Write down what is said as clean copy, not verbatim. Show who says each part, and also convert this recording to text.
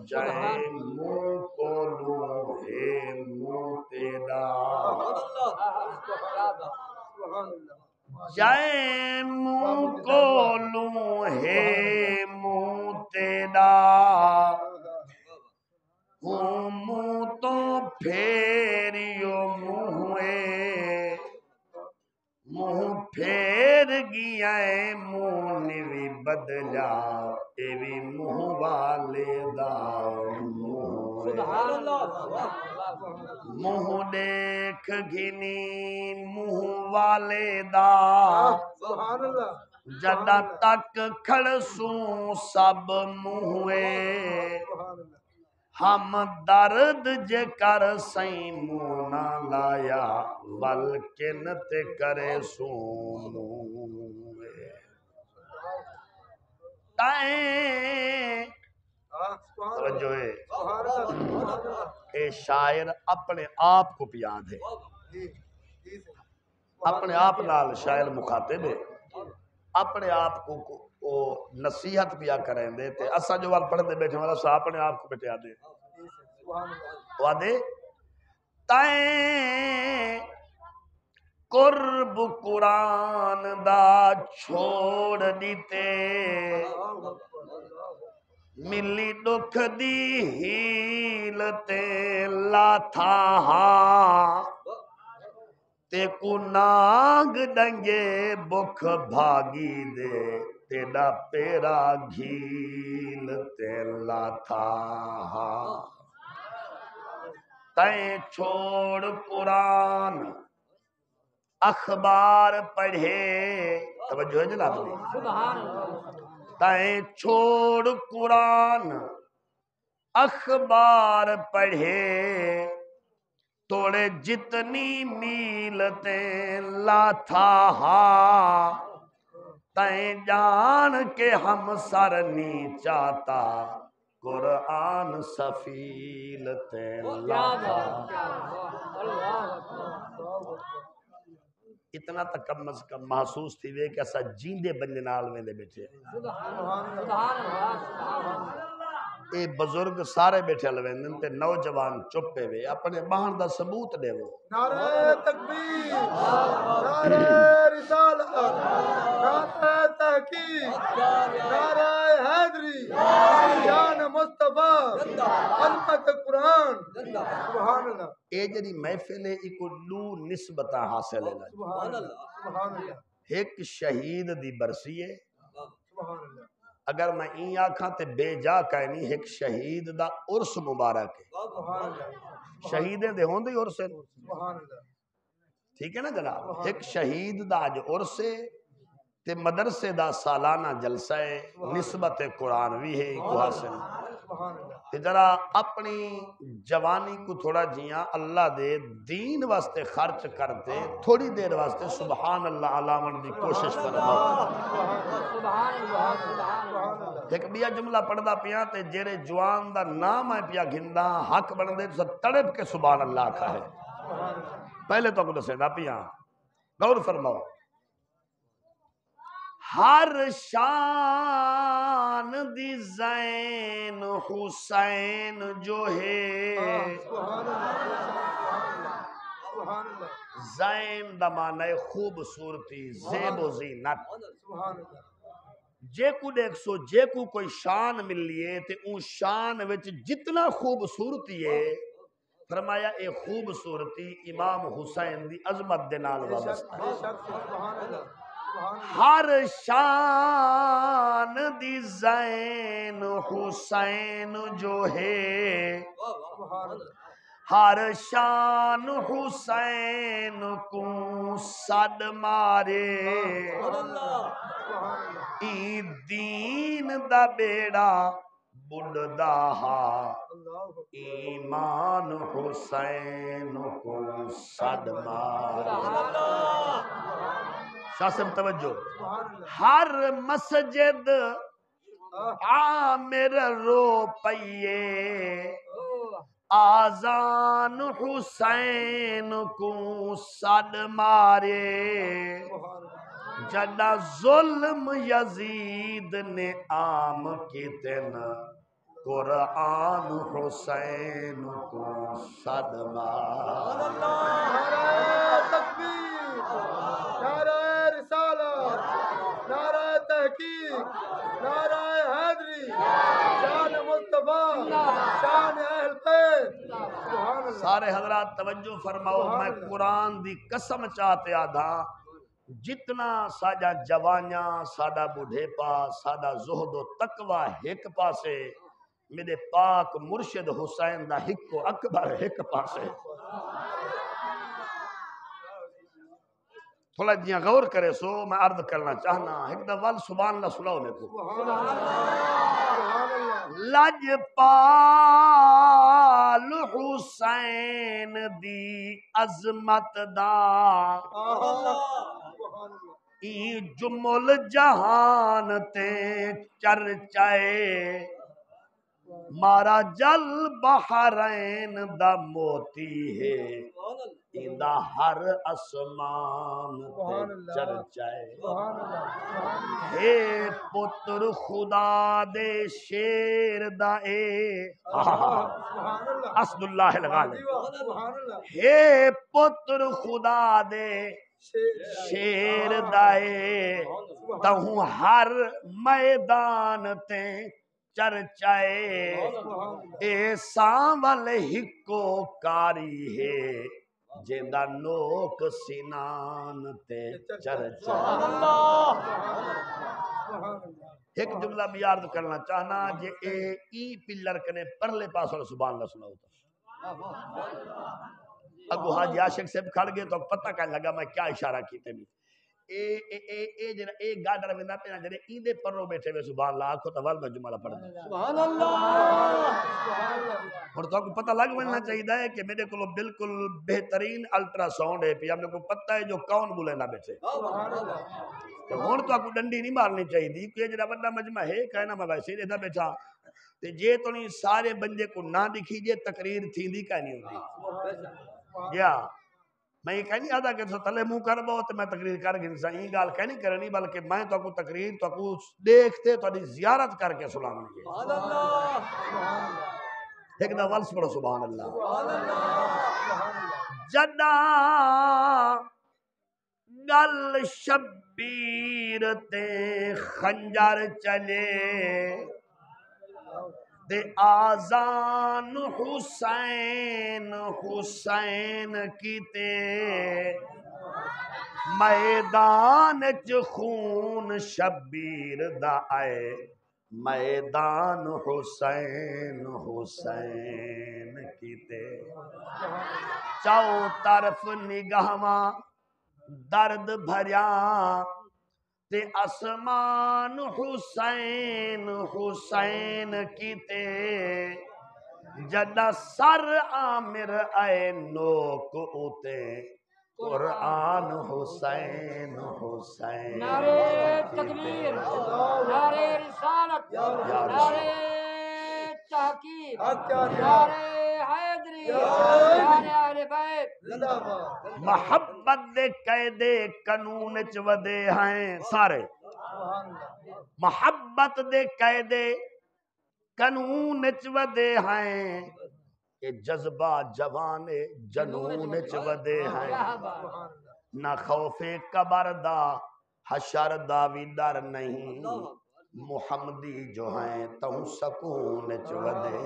Speaker 1: جائے منہ کو لوں ہے منہ تیرا جائے منہ کو لوں ہے منہ تیرا ہوں منہ تو پھیریو منہ پھیر گیا ہے منہ نوی بدلا ایوی منہ والے دا منہ دیکھ گھنی منہ والے دا جدا تک کھڑسوں سب منہ ہم درد جے کر سائیں منہ نہ لایا بلکن تے کرے سوں تائیں توجہ ہے اے شاعر اپنے آپ کو پیاد ہے اپنے آپ نال شاعر مخاطب ہے اپنے آپ کو نصیحت پیا کریں دے تے اسا جو وال پڑھ دے بیٹھے والا سا اپنے آپ کو بٹیا دے وعدے تائیں قرب قرآن دا چھوڑ دیتے ملی دکھ دی ہیلتے لاتھا تے کو ناگ ڈنگے بکھ بھاگی دے تیڑا پیرا گھیل تے لاتھا تائیں چھوڑ قرآن اخبار پڑھے توجہ ہے جناب تائیں چھوڑ قرآن اخبار پڑھے توڑے جتنی میلتیں لاتھا تائیں جان کے ہم سر نہیں چاہتا قرآن سفیلتیں لاتھا اتنا تک کم از کم محسوس تھی وے کہ ایسا جیندے بننے نال میں دے بیٹھے اے بزرگ سارے بیٹھے لویندن تے نوجوان چپے وے اپنے باہن دا ثبوت دے وہ
Speaker 2: نعرہ تکبیر نعرہ رسالت نعرہ تحقیق نعرہ حیدری جان مصطفیٰ عظمت قرآن سبحان اللہ
Speaker 1: اے جنی محفل ایک لو نسبتہ حاصل ہے
Speaker 2: سبحان اللہ
Speaker 1: ایک شہید دی برسی ہے
Speaker 2: سبحان اللہ
Speaker 1: اگر میں این آکھاں تے بے جا کہنی ایک شہید دا عرس مبارک ہے شہیدیں دے ہوں دی عرس ہے ٹھیک ہے نا جناب ایک شہید دا جو عرس ہے تے مدرسے دا سالانہ جلسہ ہے نسبت قرآن بھی ہے کو حاصل تے ذرا اپنی جوانی کو تھوڑا جیاں اللہ دے دین واسطے خرچ کرتے تھوڑی دیر واسطے سبحان اللہ علامن دی کوشش فرماؤ ایک بیا جملہ پڑھدا پیا تے جیرے جوان دا نام ہے پیا گھندا حق بن دے تو تڑپ کے سبحان اللہ کا ہے پہلے تو کو دسے دا پیا غور فرماؤ ہر شان دی زین حسین جو ہے زین دا معنی خوبصورتی زیب و زینت جے کو دیکھ سو جے کو کوئی شان مل لیے تے اون شان وچ جتنا خوبصورتی ہے فرمایا اے خوبصورتی امام حسین دی عظمت دے نال وابستہ ہے ہر شان دی زین حسین جو ہے ہر شان حسین کو صد مارے ای دین دا بیڑا بڑھدا ہا ایمان حسین کو صد مارے شاسم توجہ ہر مسجد عامر رو پئیے آزان حسین کو صد مارے جدا ظلم یزید نے عام کی تن قرآن حسین کو صدمہ
Speaker 2: نعرہ تکبیر، نعرہ رسالت، نعرہ تحقیق، نعرہ حیدری، شان مصطفیٰ، شان اہل بیت، سبحان اللہ۔
Speaker 1: سارے حضرات توجہ فرماؤ، میں قرآن دی قسم چاہتے آدھا جتنا ساڈا جوانیاں، ساڈا بڑھیپا، ساڈا زہد و تقوی ایک پاسے، میرے پاک مرشد حسین دا ہکو اکبر ایک پاسے۔ تھوڑا جیاں غور کرے سو میں عرض کرنا چاہنا ایک دفعہ سبحان اللہ سناؤ میرے کو۔
Speaker 2: سبحان اللہ، سبحان اللہ۔
Speaker 1: لجپال حسین دی عظمت دا ای جمل جہان تے چرچائے، مارا جل بحرین دا موتی ہے، ایندا ہر اسمان تے چرچائے۔ اے پتر خدا دے شیر دا اے اسد اللہ الغالب، اے پتر خدا دے شیر دا اے تہوں ہر میدان تے چرچائے، اے سانول ہکو کاری ہے جیندہ نوک سینان تے چرچائے۔ ایک جملہ بھی عرض کرنا چاہنا جے ای پلر کنے پرلے پاس اور سبحان اللہ سناؤ تا اگو حاجی عاشق سے کھڑ گئے تو پتہ کہنے لگا میں کیا اشارہ کیتے بھی اے گاڈر ویندا پیا جڑے ایندے پرو بیٹھے ہوئے سبحان اللہ آکھو تو ول میں جملہ پڑھ دوں سبحان اللہ۔ اور تو کو پتہ لگ ملنا چاہیے ہے کہ میرے کو بالکل بہترین الٹرا ساؤنڈ ہے پیا میرے کو پتہ ہے جو کون بولے نہ بیٹھے سبحان اللہ۔ ہن تو کو ڈنڈی نہیں مارنی چاہیے کہ جڑا بڑا مجمع ہے کہنا میں ویسے ہی رہتا بیٹھا تے جے تو نہیں سارے بندے کو نہ دکھی جے تقریر تھیندی کا نہیں ہوندی یا میں یہ کہنی آدھا کہ تلے منہ کر بہت میں تقریر کر گئی یہ گال کہنی کرنی بلکہ میں تو کو تقریر تو کو دیکھتے تو زیارت کر کے سلام لگے سبحان اللہ۔ ایک دا ولس پڑھو سبحان اللہ۔ جدا گل شبیر تے خنجر چلے دے آزان حسین حسین کیتے میدان چ خون شبیر دا آئے میدان حسین حسین کیتے چاو طرف نگاہاں درد بھریا تے اسمان حسین حسین کیتے جدا سر عامر آئے نوک اوتے قرآن حسین حسین
Speaker 3: نعرے تکبیر، نعرے رسالت، نعرے تحقیق، نعرے حیدری، نعرے اہل بیت۔
Speaker 1: محبت دے قیدے قانون چ ودے ہیں سارے، محبت دے قیدے قانون چ ودے ہیں، یہ جذبہ جوان جنون چ ودے ہیں، نہ خوف قبر دا حشر دا بھی ڈر نہیں، محمدی جو ہیں تم سکون چ ودے